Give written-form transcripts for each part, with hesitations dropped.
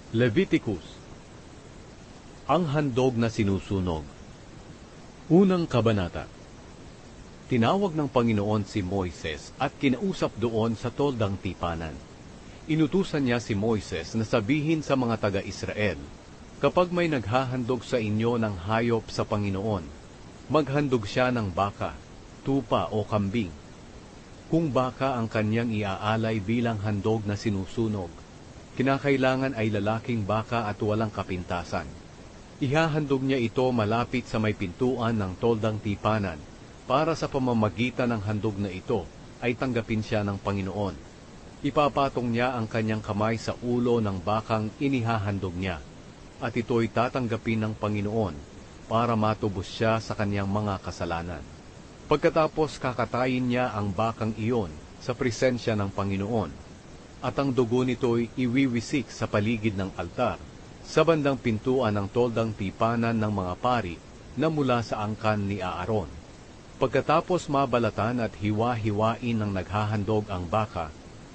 Leviticus. Ang handog na sinusunog. Unang kabanata. Tinawag ng Panginoon si Moises at kinausap doon sa toldang tipanan. Inutusan niya si Moises na sabihin sa mga taga-Israel, kapag may naghahandog sa inyo ng hayop sa Panginoon, maghandog siya ng baka, tupa o kambing. Kung baka ang kanyang iaalay bilang handog na sinusunog, kinakailangan ay lalaking baka at walang kapintasan. Ihahandog niya ito malapit sa may pintuan ng toldang tipanan para sa pamamagitan ng handog na ito ay tanggapin siya ng Panginoon. Ipapatong niya ang kanyang kamay sa ulo ng bakang inihahandog niya at ito'y tatanggapin ng Panginoon para matubos siya sa kanyang mga kasalanan. Pagkatapos kakatayin niya ang bakang iyon sa presensya ng Panginoon at ang dugo nito'y iwiwisik sa paligid ng altar sa bandang pintuan ng toldang tipanan ng mga pari na mula sa angkan ni Aaron. Pagkatapos mabalatan at hiwa-hiwain ng naghahandog ang baka,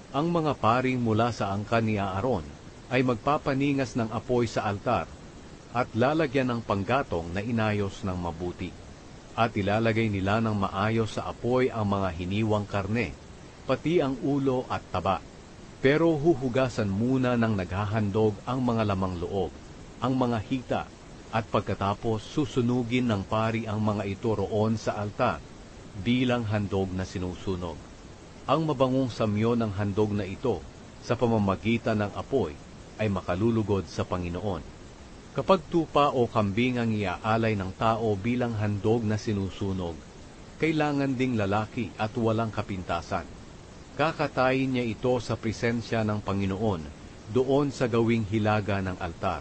ang mga paring mula sa angkan ni Aaron ay magpapaningas ng apoy sa altar at lalagyan ng panggatong na inayos ng mabuti. At ilalagay nila ng maayos sa apoy ang mga hiniwang karne, pati ang ulo at taba. Pero huhugasan muna ng naghahandog ang mga lamang loob, ang mga hita, at pagkatapos susunugin ng pari ang mga ito roon sa altar bilang handog na sinusunog. Ang mabangong samyo ng handog na ito sa pamamagitan ng apoy ay makalulugod sa Panginoon. Kapag tupa o kambing ang iaalay ng tao bilang handog na sinusunog, kailangan ding lalaki at walang kapintasan. Kakatayin niya ito sa presensya ng Panginoon doon sa gawing hilaga ng altar.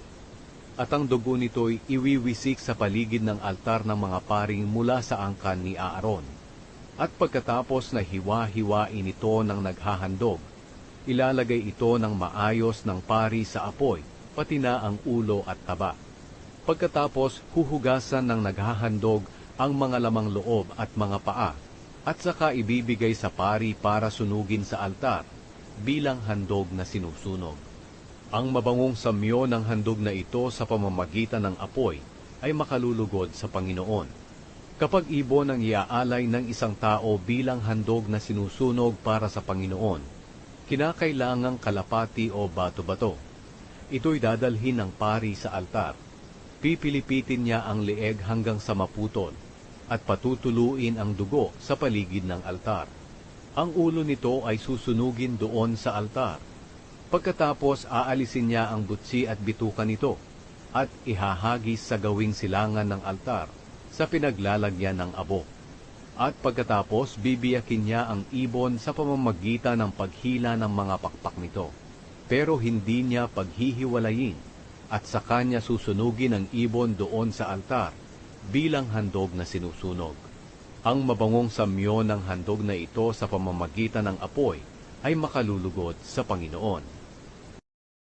At ang dugo nito'y iwiwisik sa paligid ng altar ng mga paring mula sa angkan ni Aaron. At pagkatapos na hiwa-hiwain ito ng naghahandog, ilalagay ito ng maayos ng pari sa apoy, pati na ang ulo at taba. Pagkatapos huhugasan ng naghahandog ang mga lamang loob at mga paa, at saka ibibigay sa pari para sunugin sa altar bilang handog na sinusunog. Ang mabangong samyo ng handog na ito sa pamamagitan ng apoy ay makalulugod sa Panginoon. Kapag ibon ang iaalay ng isang tao bilang handog na sinusunog para sa Panginoon, kinakailangang kalapati o bato-bato. Ito'y dadalhin ng pari sa altar. Pipilipitin niya ang leeg hanggang sa maputol at patutuluin ang dugo sa paligid ng altar. Ang ulo nito ay susunugin doon sa altar. Pagkatapos aalisin niya ang butsi at bituka nito at ihahagis sa gawing silangan ng altar sa pinaglalagyan ng abo. At pagkatapos bibiyakin niya ang ibon sa pamamagitan ng paghila ng mga pakpak nito. Pero hindi niya paghihiwalayin at sa kanya susunugin ang ibon doon sa altar bilang handog na sinusunog. Ang mabangong samyo ng handog na ito sa pamamagitan ng apoy ay makalulugod sa Panginoon.